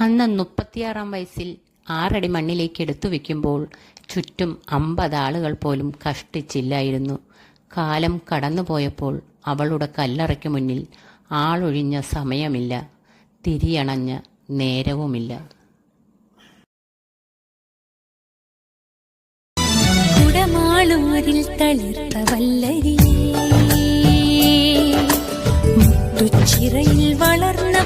അന്ന് 36-ാം വയസ്സിൽ 6 അടി മണ്ണിലേക്ക് എടുത്തു വെക്കുമ്പോൾ ചുറ്റും 50 ആളുകൾ പോലും കഷ്ടിച്ചില്ലായിരുന്നു. കാലം കടന്നുപോയപ്പോൾ അവളുടെ കല്ലറയ്ക്ക് മുന്നിൽ ആളൊഴിഞ്ഞ സമയമില്ല, തിരിയണഞ്ഞ നേരവുമില്ല. കുടമാളൂരിൽ തളിർത്ത വല്ലരിയേ, മുത്തുച്ചിറയിൽ വളർന്ന